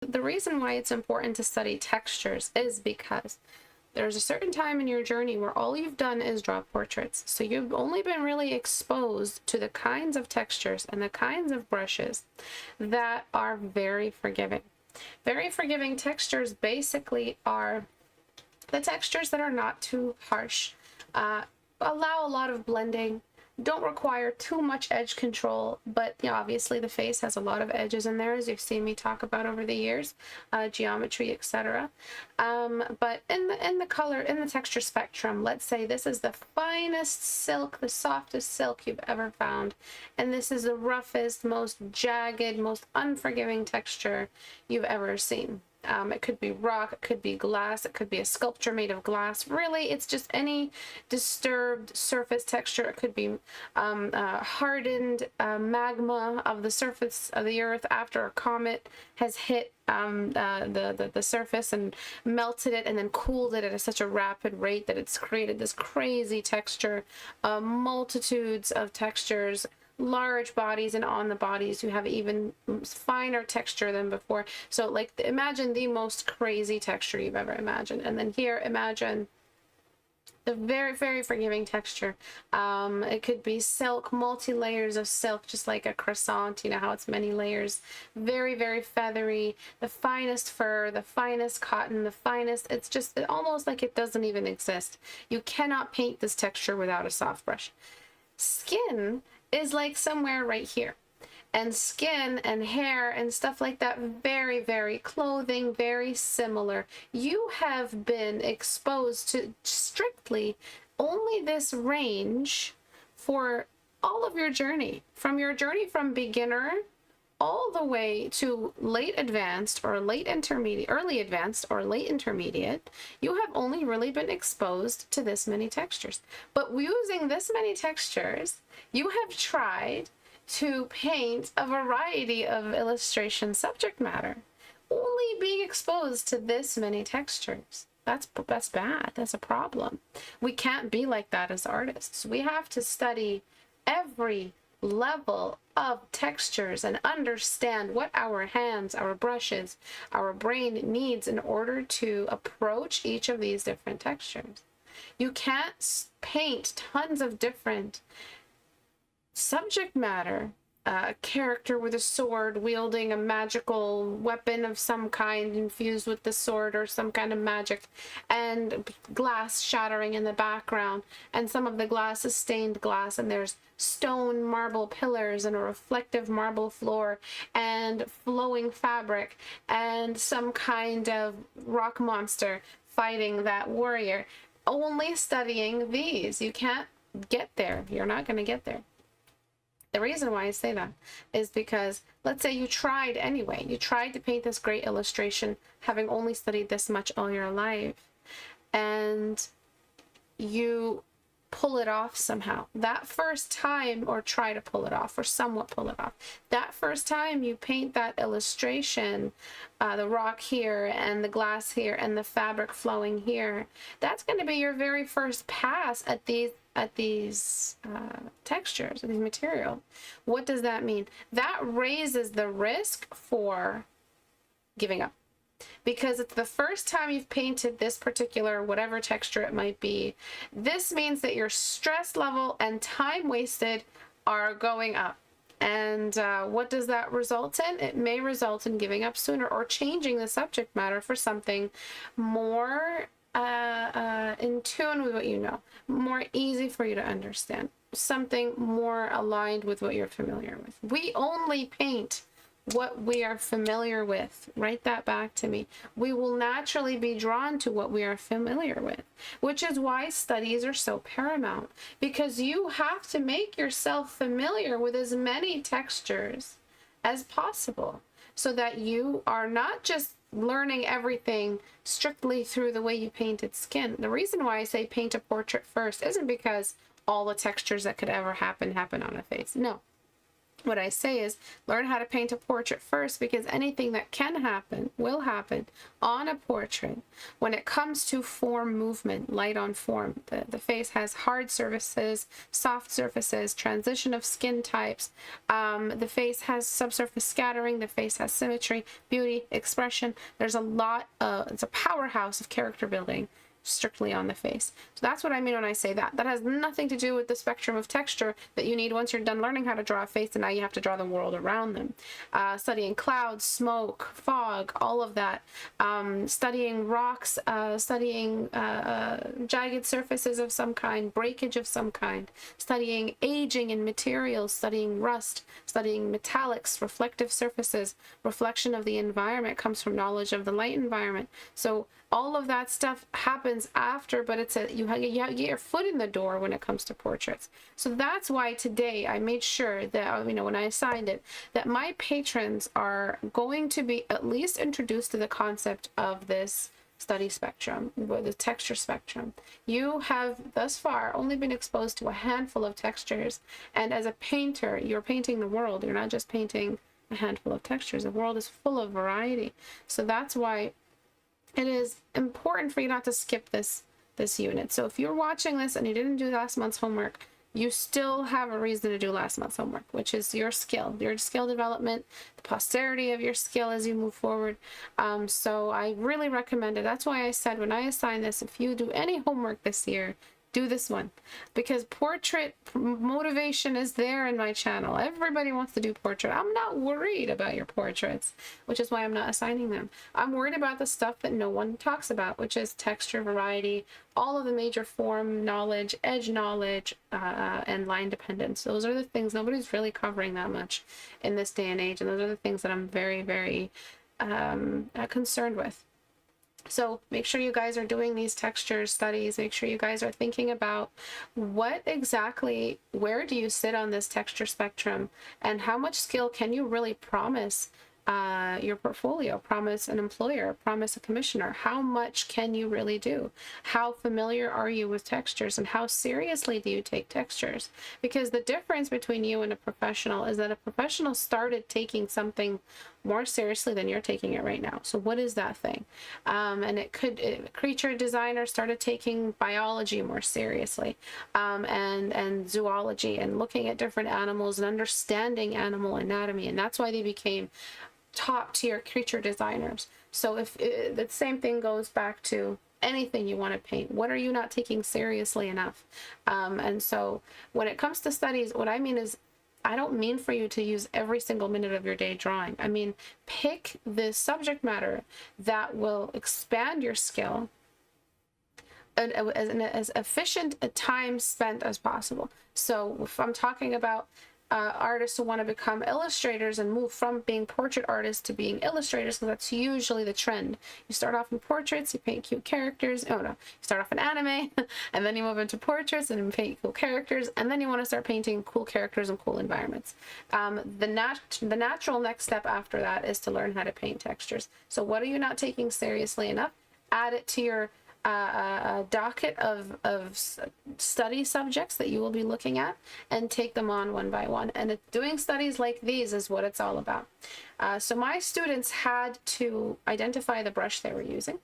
the reason why it's important to study textures is because there's a certain time in your journey where all you've done is draw portraits. So you've only been really exposed to the kinds of textures and the kinds of brushes that are very forgiving. Very forgiving textures basically are the textures that are not too harsh, allow a lot of blending, don't require too much edge control, but obviously the face has a lot of edges in there, as you've seen me talk about over the years, geometry, etc. But in the texture spectrum, let's say this is the finest silk, the softest silk you've ever found, and this is the roughest, most jagged, most unforgiving texture you've ever seen. It could be rock, it could be glass, it could be a sculpture made of glass. Really, it's just any disturbed surface texture. It could be hardened magma of the surface of the earth after a comet has hit the surface and melted it and then cooled it at such a rapid rate that it's created this crazy texture. Multitudes of textures, large bodies, and on the bodies you have even finer texture than before. So like, imagine the most crazy texture you've ever imagined, and then here imagine the very, very forgiving texture. It could be silk, multi-layers of silk, just like a croissant, you know how it's many layers. Very, very feathery, the finest fur, the finest cotton, the finest, it's just almost like it doesn't even exist. You cannot paint this texture without a soft brush. Skin is like somewhere right here, and skin and hair and stuff like that, very, very, clothing, very similar. You have been exposed to strictly only this range for all of your journey, from beginner all the way to late advanced or late intermediate, early advanced or late intermediate. You have only really been exposed to this many textures. But using this many textures, you have tried to paint a variety of illustration subject matter, only being exposed to this many textures. That's bad. That's a problem. We can't be like that as artists. We have to study every level of textures and understand what our hands, our brushes, our brain needs in order to approach each of these different textures. You can't paint tons of different subject matter, a character with a sword wielding a magical weapon of some kind infused with the sword or some kind of magic, and glass shattering in the background, and some of the glass is stained glass, and there's stone marble pillars and a reflective marble floor and flowing fabric and some kind of rock monster fighting that warrior. Only studying these, you can't get there. You're not going to get there. The reason why I say that is because, let's say you tried anyway. You tried to paint this great illustration, having only studied this much all your life, and you pull it off somehow. That first time, or try to pull it off, or somewhat pull it off. That first time you paint that illustration, the rock here, and the glass here, and the fabric flowing here, that's going to be your very first pass at these textures, these material. What does that mean? That raises the risk for giving up, because it's the first time you've painted this particular whatever texture it might be. This means that your stress level and time wasted are going up. And what does that result in? It may result in giving up sooner or changing the subject matter for something more in tune with what you know, more easy for you to understand, something more aligned with what you're familiar with. We only paint what we are familiar with. Write that back to me. We will naturally be drawn to what we are familiar with, which is why studies are so paramount, because you have to make yourself familiar with as many textures as possible so that you are not just learning everything strictly through the way you painted skin. The reason why I say paint a portrait first isn't because all the textures that could ever happen on a face. No. what I say is learn how to paint a portrait first, because anything that can happen will happen on a portrait. When it comes to form movement, light on form, the face has hard surfaces, soft surfaces, transition of skin types. The face has subsurface scattering. The face has symmetry, beauty, expression. There's a lot it's a powerhouse of character building strictly on the face. So that's what I mean when I say that. That has nothing to do with the spectrum of texture that you need once you're done learning how to draw a face, and now you have to draw the world around them. Studying clouds, smoke, fog, all of that. Studying rocks, studying jagged surfaces of some kind, breakage of some kind, studying aging in materials, studying rust, studying metallics, reflective surfaces. Reflection of the environment comes from knowledge of the light environment. So all of that stuff happens after, but it's you get your foot in the door when it comes to portraits. So that's why today I made sure that, when I assigned it, that my patrons are going to be at least introduced to the concept of this study spectrum, the texture spectrum. You have thus far only been exposed to a handful of textures, and as a painter, you're painting the world. You're not just painting a handful of textures. The world is full of variety. So that's why it is important for you not to skip this unit. So if you're watching this and you didn't do last month's homework, you still have a reason to do last month's homework, which is your skill development, the posterity of your skill as you move forward. So I really recommend it. That's why I said when I assign this, if you do any homework this year, do this one, because portrait motivation is there in my channel. Everybody wants to do portrait. I'm not worried about your portraits, which is why I'm not assigning them. I'm worried about the stuff that no one talks about, which is texture, variety, all of the major form knowledge, edge knowledge, and line dependence. Those are the things nobody's really covering that much in this day and age, and those are the things that I'm very, very concerned with. So make sure you guys are doing these texture studies. Make sure you guys are thinking about where do you sit on this texture spectrum, and how much skill can you really promise your portfolio, promise an employer, promise a commissioner. How much can you really do? How familiar are you with textures, and how seriously do you take textures? Because the difference between you and a professional is that a professional started taking something more seriously than you're taking it right now. So what is that thing? And a creature designer started taking biology more seriously, and zoology, and looking at different animals and understanding animal anatomy, and that's why they became top tier creature designers. So if the same thing goes back to anything you want to paint, what are you not taking seriously enough? And so when it comes to studies, what I mean is, I don't mean for you to use every single minute of your day drawing. I mean, pick the subject matter that will expand your skill as efficient a time spent as possible. So if I'm talking about artists who want to become illustrators and move from being portrait artists to being illustrators, because that's usually the trend. You start off in portraits, you paint cute characters. Oh no, you start off in anime, and then you move into portraits and you paint cool characters, and then you want to start painting cool characters and cool environments. The natural next step after that is to learn how to paint textures. So what are you not taking seriously enough? Add it to your a docket of study subjects that you will be looking at, and take them on one by one. And doing studies like these is what it's all about. So my students had to identify the brush they were using.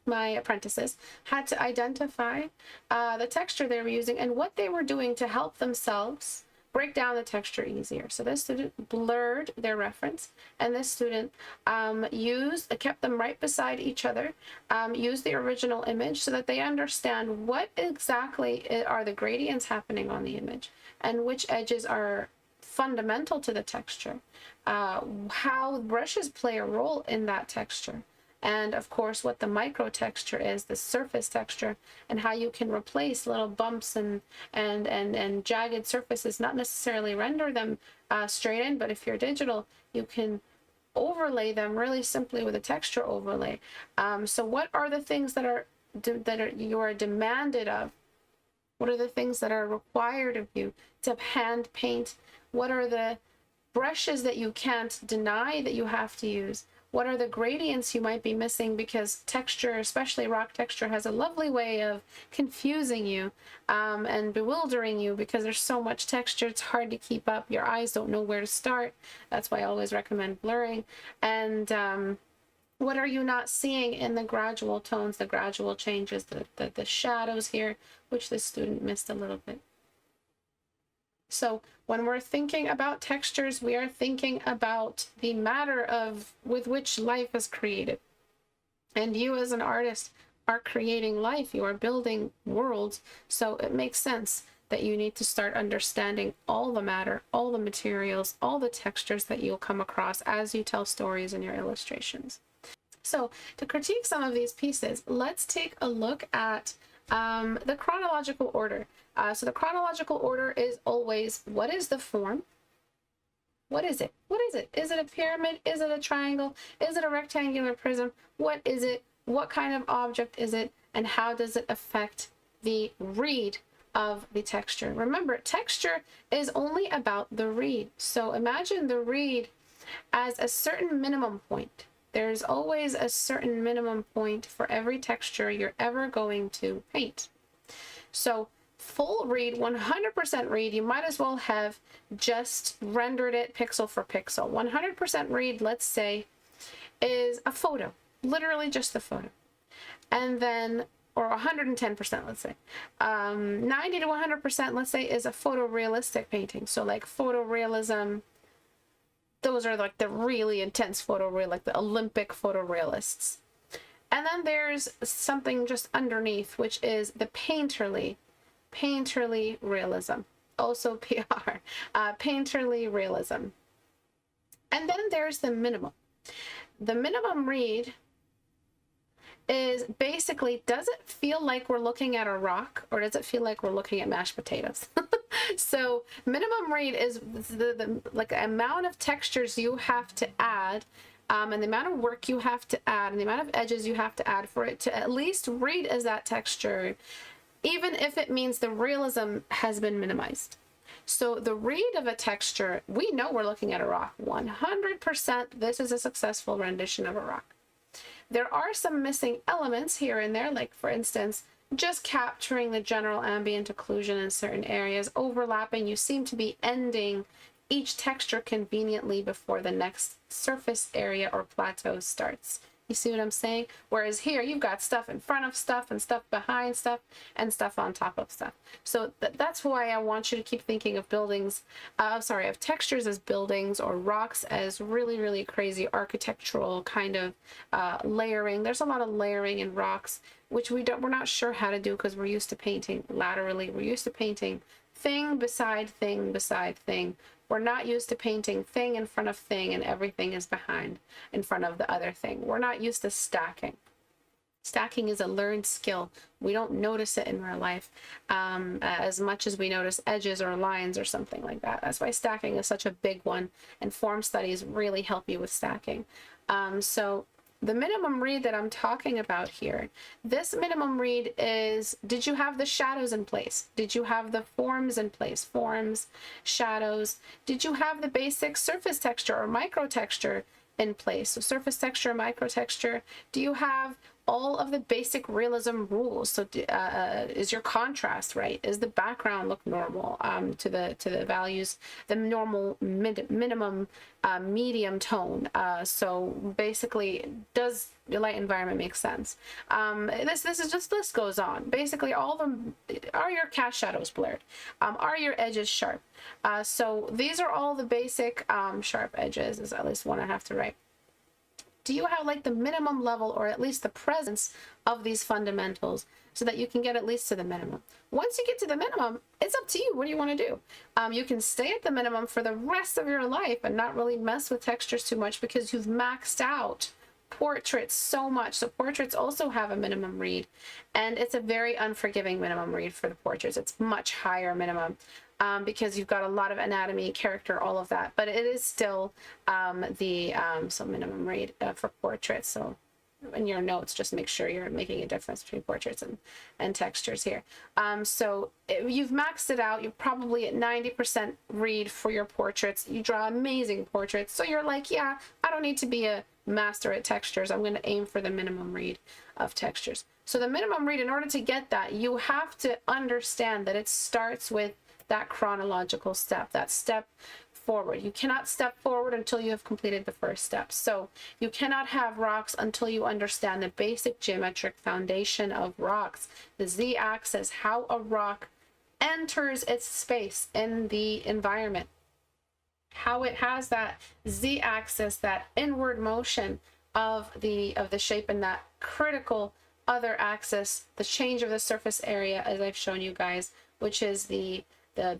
My apprentices had to identify the texture they were using and what they were doing to help themselves break down the texture easier. So this student blurred their reference, and this student kept them right beside each other, used the original image so that they understand what exactly are the gradients happening on the image, and which edges are fundamental to the texture, how brushes play a role in that texture, and of course what the micro texture is, the surface texture, and how you can replace little bumps and jagged surfaces, not necessarily render them straight in, but if you're digital, you can overlay them really simply with a texture overlay. So what are the things that you are demanded of? What are the things that are required of you to hand paint? What are the brushes that you can't deny that you have to use? What are the gradients you might be missing? Because texture, especially rock texture, has a lovely way of confusing you and bewildering you, because there's so much texture, it's hard to keep up. Your eyes don't know where to start. That's why I always recommend blurring. And what are you not seeing in the gradual tones, the gradual changes, the shadows here, which the student missed a little bit. So when we're thinking about textures, we are thinking about the matter of with which life is created. And you as an artist are creating life, you are building worlds. So it makes sense that you need to start understanding all the matter, all the materials, all the textures that you'll come across as you tell stories in your illustrations. So to critique some of these pieces, let's take a look at the chronological order. So the chronological order is always, what is the form? What is it? What is it? Is it a pyramid? Is it a triangle? Is it a rectangular prism? What is it? What kind of object is it? And how does it affect the read of the texture? Remember, texture is only about the read. So imagine the read as a certain minimum point. There's always a certain minimum point for every texture you're ever going to paint. So full read, 100% read, you might as well have just rendered it pixel for pixel. 100% read, let's say, is a photo, literally just the photo. And then, or 110%, let's say. 90 to 100%, let's say, is a photorealistic painting. So like photorealism, those are like the really intense photoreal, like the Olympic photorealists. And then there's something just underneath, which is the painterly realism, also PR, painterly realism. And then there's the minimum. The minimum read is basically, does it feel like we're looking at a rock, or does it feel like we're looking at mashed potatoes? So minimum read is the like amount of textures you have to add, and the amount of work you have to add, and the amount of edges you have to add for it to at least read as that texture, even if it means the realism has been minimized. So the read of a texture, we know we're looking at a rock. 100% this is a successful rendition of a rock. There are some missing elements here and there, like for instance, just capturing the general ambient occlusion in certain areas, overlapping. You seem to be ending each texture conveniently before the next surface area or plateau starts. You see what I'm saying? Whereas here, you've got stuff in front of stuff and stuff behind stuff and stuff on top of stuff. So that's why I want you to keep thinking of buildings, of textures as buildings, or rocks as really, really crazy architectural kind of layering. There's a lot of layering in rocks, which we're not sure how to do because we're used to painting laterally. We're used to painting thing beside thing beside thing. We're not used to painting thing in front of thing and everything is behind in front of the other thing. We're not used to stacking. Stacking is a learned skill. We don't notice it in real life as much as we notice edges or lines or something like that. That's why stacking is such a big one, and form studies really help you with stacking. So the minimum read that I'm talking about here, this minimum read is, did you have the shadows in place? Did you have the forms in place? Forms, shadows. Did you have the basic surface texture or micro texture in place? So surface texture, micro texture. Do you have all of the basic realism rules? So is your contrast right? Is the background look normal to the values, the normal minimum medium tone? So basically, does your light environment make sense? This is just, list goes on. Basically, are your cast shadows blurred? Are your edges sharp? So these are all the basic sharp edges, is at least one I have to write. Do you have like the minimum level, or at least the presence of these fundamentals, so that you can get at least to the minimum? Once you get to the minimum, it's up to you. What do you want to do? You can stay at the minimum for the rest of your life and not really mess with textures too much because you've maxed out portraits so much. So portraits also have a minimum read, and it's a very unforgiving minimum read for the portraits. It's much higher minimum. Because you've got a lot of anatomy, character, all of that, but it is still so minimum read for portraits. So in your notes, just make sure you're making a difference between portraits and textures here. So you've maxed it out. You're probably at 90% read for your portraits. You draw amazing portraits, so you're like, yeah, I don't need to be a master at textures, I'm going to aim for the minimum read of textures. So the minimum read, in order to get that, you have to understand that it starts with that chronological step, that step forward. You cannot step forward until you have completed the first step. So you cannot have rocks until you understand the basic geometric foundation of rocks, the z-axis, how a rock enters its space in the environment, how it has that z-axis, that inward motion of the shape, and that critical other axis, the change of the surface area, as I've shown you guys, which is the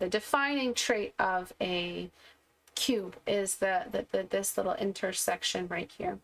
defining trait of a cube, is this little intersection right here.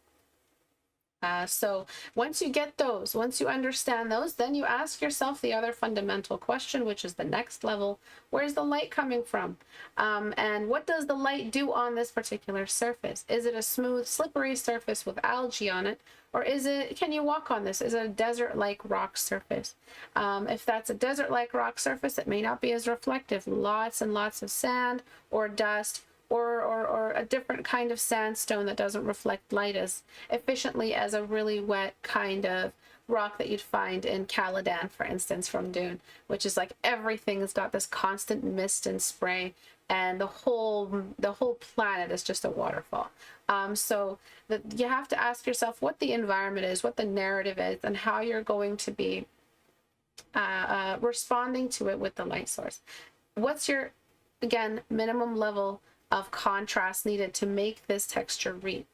So once you get those, once you understand those, then you ask yourself the other fundamental question, which is the next level: where's the light coming from? And what does the light do on this particular surface? Is it a smooth, slippery surface with algae on it? Or is it, can you walk on this? Is it a desert-like rock surface? If that's a desert-like rock surface, it may not be as reflective. Lots and lots of sand or dust, or a different kind of sandstone that doesn't reflect light as efficiently as a really wet kind of rock that you'd find in Caladan, for instance, from Dune, which is like everything's got this constant mist and spray, and the whole planet is just a waterfall. So you have to ask yourself what the environment is, what the narrative is, and how you're going to be responding to it with the light source. What's your, again, minimum level of contrast needed to make this texture read?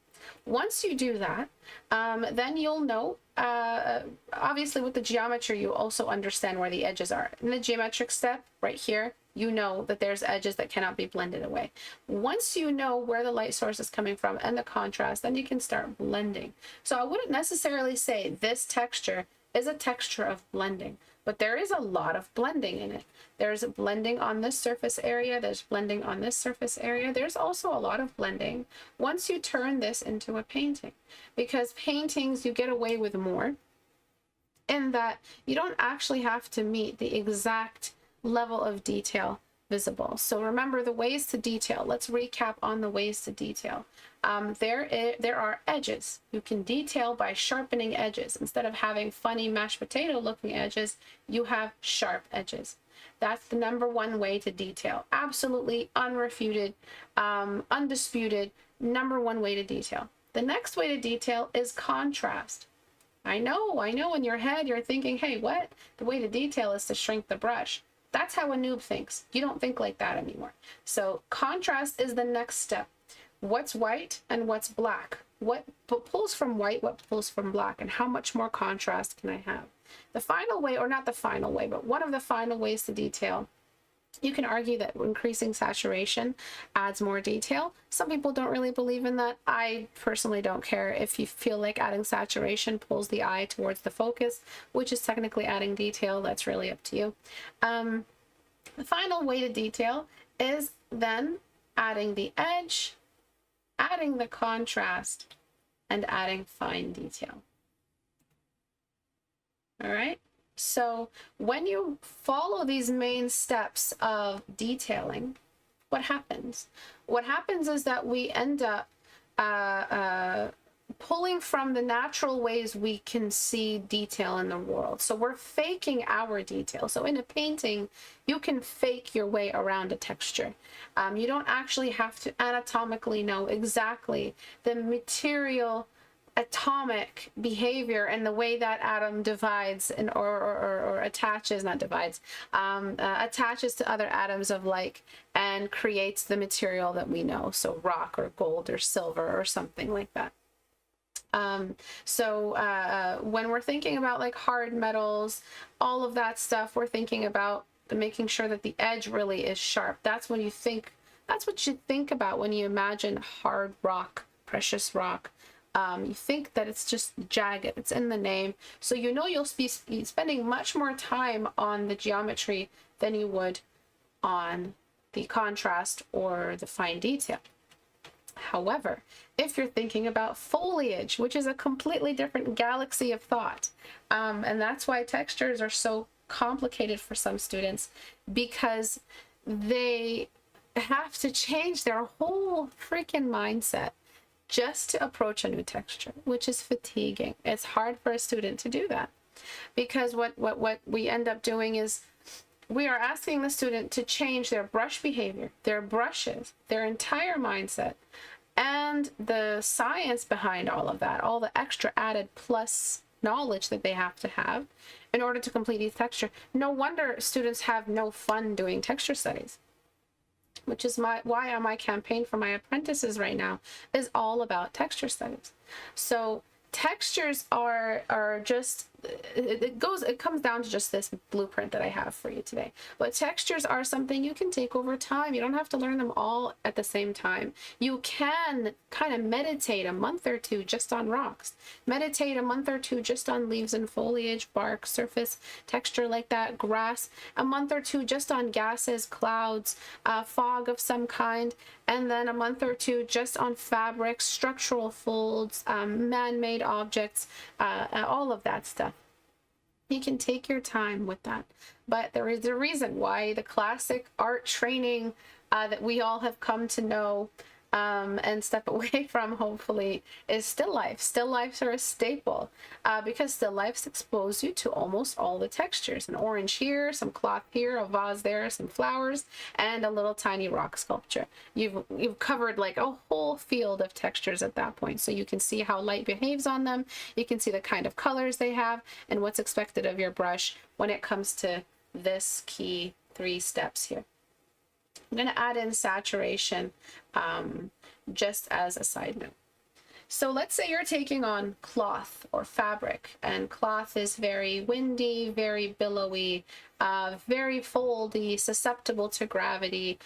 Once you do that, then you'll know, obviously with the geometry, you also understand where the edges are. In the geometric step right here, you know that there's edges that cannot be blended away. Once you know where the light source is coming from and the contrast, then you can start blending. So I wouldn't necessarily say this texture is a texture of blending, but there is a lot of blending in it. There's blending on this surface area, there's blending on this surface area. There's also a lot of blending once you turn this into a painting, because paintings, you get away with more in that you don't actually have to meet the exact level of detail visible. So remember the ways to detail. Let's recap on the ways to detail. There are edges. You can detail by sharpening edges. Instead of having funny mashed potato looking edges, you have sharp edges. That's the number one way to detail. Absolutely unrefuted, undisputed, number one way to detail. The next way to detail is contrast. I know in your head you're thinking, hey, what? The way to detail is to shrink the brush. That's how a noob thinks. You don't think like that anymore. So contrast is the next step. What's white and what's black? What pulls from white, what pulls from black, and how much more contrast can I have? The final way, or not the final way, but one of the final ways to detail, you can argue that increasing saturation adds more detail. Some people don't really believe in that. I personally don't care. If you feel like adding saturation pulls the eye towards the focus, which is technically adding detail, that's really up to you. The final way to detail is then adding the edge, adding the contrast, and adding fine detail. All right. So when you follow these main steps of detailing, what happens? What happens is that we end up pulling from the natural ways we can see detail in the world. So we're faking our detail. So in a painting, you can fake your way around a texture. You don't actually have to anatomically know exactly the material atomic behavior and the way that atom divides and or attaches, not divides, attaches to other atoms of like and creates the material that we know, so rock or gold or silver or something like that. When we're thinking about like hard metals, all of that stuff, we're thinking about making sure that the edge really is sharp. That's when you think, that's what you think about when you imagine hard rock, precious rock. You think that it's just jagged, it's in the name, so you know you'll be spending much more time on the geometry than you would on the contrast or the fine detail. However, if you're thinking about foliage, which is a completely different galaxy of thought, and that's why textures are so complicated for some students, because they have to change their whole freaking mindset just to approach a new texture, which is fatiguing. It's hard for a student to do that, because what we end up doing is we are asking the student to change their brush behavior, their brushes, their entire mindset, and the science behind all of that, all the extra added plus knowledge that they have to have in order to complete these texture. No wonder students have no fun doing texture studies, which is why on my campaign for my apprentices right now is all about texture studies. So textures are just, it comes down to just this blueprint that I have for you today. But textures are something you can take over time. You don't have to learn them all at the same time. You can kind of meditate a month or two just on rocks. Meditate a month or two just on leaves and foliage, bark, surface, texture like that, grass. A month or two just on gases, clouds, fog of some kind. And then a month or two just on fabric, structural folds, man-made objects, all of that stuff. You can take your time with that. But there is a reason why the classic art training that we all have come to know and step away from, hopefully, is still life. Still lifes are a staple because still lifes expose you to almost all the textures. An orange here, some cloth here, a vase there, some flowers, and a little tiny rock sculpture. You've covered like a whole field of textures at that point. So you can see how light behaves on them. You can see the kind of colors they have and what's expected of your brush when it comes to this key 3 steps here. I'm going to add in saturation just as a side note. So let's say you're taking on cloth or fabric, and cloth is very windy, very billowy, very foldy, susceptible to gravity.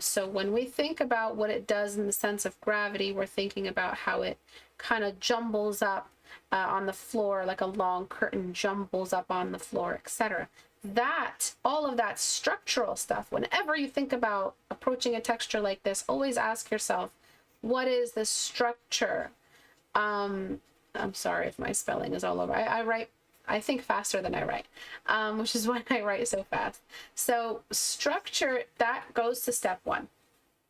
So when we think about what it does in the sense of gravity, we're thinking about how it kind of jumbles up on the floor, like a long curtain jumbles up on the floor, etc. That, all of that structural stuff, whenever you think about approaching a texture like this, always ask yourself, what is the structure? I'm sorry if my spelling is all over. I think faster than I write, which is why I write so fast. So structure, that goes to step 1,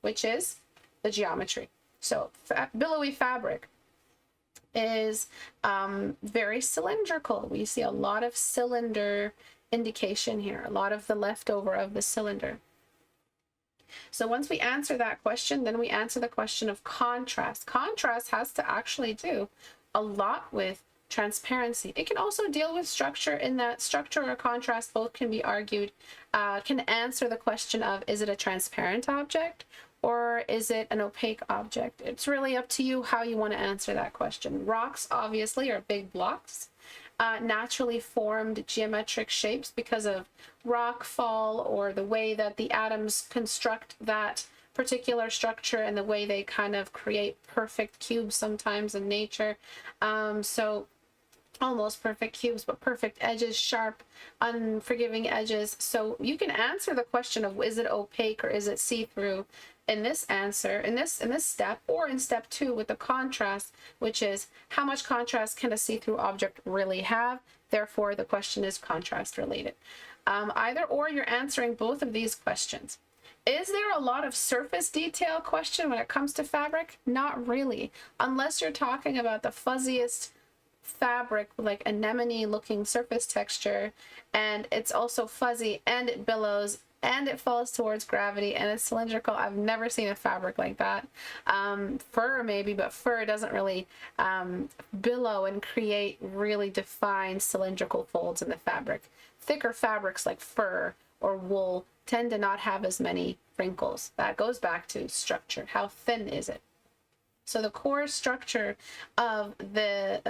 which is the geometry. So billowy fabric is very cylindrical. We see a lot of cylinder indication here, a lot of the leftover of the cylinder. So once we answer that question, then we answer the question of contrast. Contrast has to actually do a lot with transparency. It can also deal with structure, in that structure or contrast both can be argued, can answer the question of, is it a transparent object or is it an opaque object? It's really up to you how you want to answer that question. Rocks obviously are big blocks. Naturally formed geometric shapes because of rock fall or the way that the atoms construct that particular structure and the way they kind of create perfect cubes sometimes in nature. So almost perfect cubes, but perfect edges, sharp, unforgiving edges. So you can answer the question of, is it opaque or is it see-through, in this answer, in this step, or in step 2 with the contrast, which is how much contrast can a see-through object really have? Therefore, the question is contrast related. Either or, you're answering both of these questions. Is there a lot of surface detail question when it comes to fabric? Not really, unless you're talking about the fuzziest fabric, like anemone looking surface texture, and it's also fuzzy and it billows and it falls towards gravity and it's cylindrical. I've never seen a fabric like that. Fur maybe, but fur doesn't really billow and create really defined cylindrical folds in the fabric. Thicker fabrics like fur or wool tend to not have as many wrinkles. That goes back to structure. How thin is it? So the core structure of the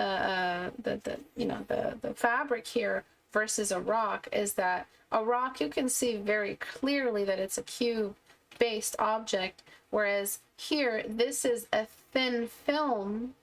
fabric here versus a rock is that a rock, you can see very clearly that it's a cube-based object, whereas here, this is a thin film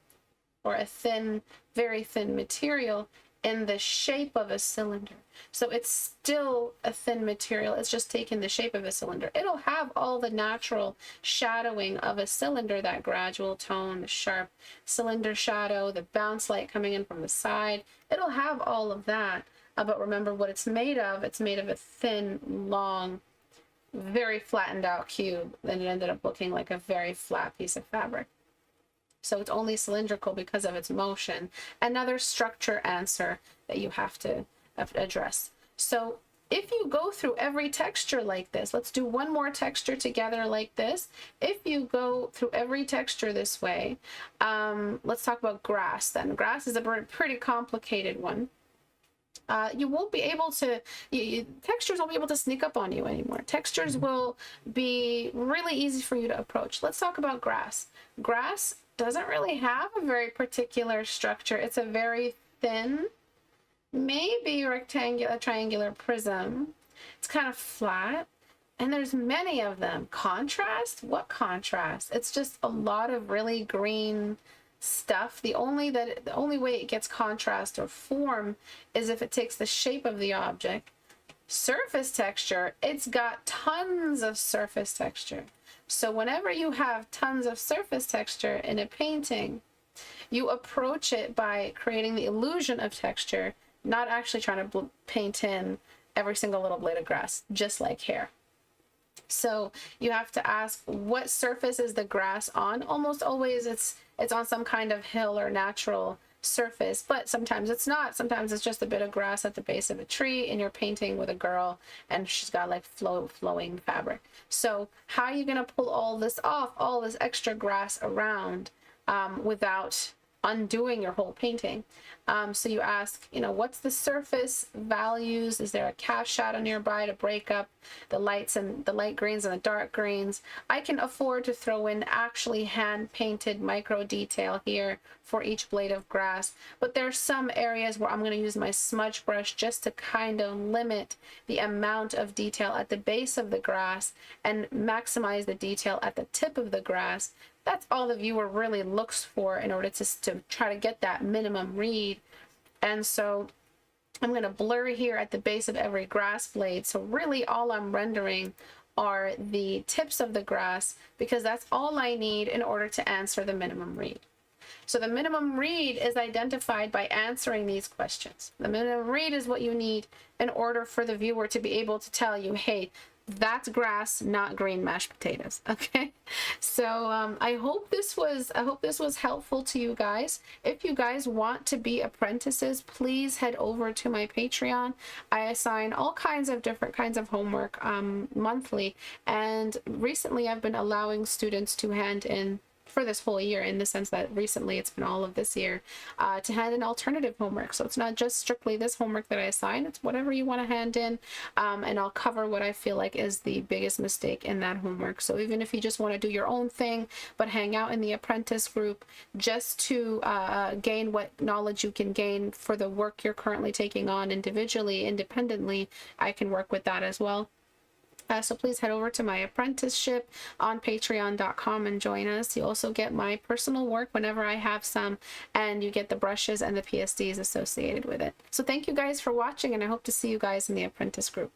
or a thin, very thin material in the shape of a cylinder. So it's still a thin material, it's just taken the shape of a cylinder. It'll have all the natural shadowing of a cylinder, that gradual tone, the sharp cylinder shadow, the bounce light coming in from the side. It'll have all of that. But remember what it's made of. It's made of a thin, long, very flattened out cube. Then it ended up looking like a very flat piece of fabric. So it's only cylindrical because of its motion. Another structure answer that you have to address. So if you go through every texture like this, let's do one more texture together like this. If you go through every texture this way, let's talk about grass then. Grass is a pretty complicated one. You won't be able to, textures won't be able to sneak up on you anymore. Textures will be really easy for you to approach. Let's talk about grass. Grass doesn't really have a very particular structure. It's a very thin, maybe rectangular, triangular prism. It's kind of flat, and there's many of them. Contrast? What contrast? It's just a lot of really green stuff. The only way it gets contrast or form is if it takes the shape of the object. Surface texture, it's got tons of surface texture. So whenever you have tons of surface texture in a painting, you approach it by creating the illusion of texture, not actually trying to paint in every single little blade of grass, just like hair. So you have to ask, what surface is the grass on? Almost always it's on some kind of hill or natural surface, but sometimes it's not. Sometimes it's just a bit of grass at the base of a tree, and you're painting with a girl and she's got like flowing fabric. So how are you going to pull all this off, all this extra grass around, without undoing your whole painting? So you ask, what's the surface values? Is there a cast shadow nearby to break up the light greens and the dark greens? I can afford to throw in actually hand painted micro detail here for each blade of grass, but there's some areas where I'm going to use my smudge brush just to kind of limit the amount of detail at the base of the grass and maximize the detail at the tip of the grass. That's all the viewer really looks for in order to try to get that minimum read. And so I'm going to blur here at the base of every grass blade. So really all I'm rendering are the tips of the grass, because that's all I need in order to answer the minimum read. So the minimum read is identified by answering these questions. The minimum read is what you need in order for the viewer to be able to tell you, hey, that's grass, not green mashed potatoes. Okay, so I hope this was helpful to you guys. If you guys want to be apprentices, please head over to my Patreon. I assign all kinds of different kinds of homework monthly, and recently I've been allowing students to hand in, for this whole year, in the sense that recently it's been all of this year, to hand in alternative homework. So it's not just strictly this homework that I assign, it's whatever you want to hand in, and I'll cover what I feel like is the biggest mistake in that homework. So even if you just want to do your own thing but hang out in the apprentice group just to gain what knowledge you can gain for the work you're currently taking on individually, independently, I can work with that as well. So please head over to my apprenticeship on patreon.com and join us. You also get my personal work whenever I have some, and you get the brushes and the PSDs associated with it. So thank you guys for watching, and I hope to see you guys in the apprentice group.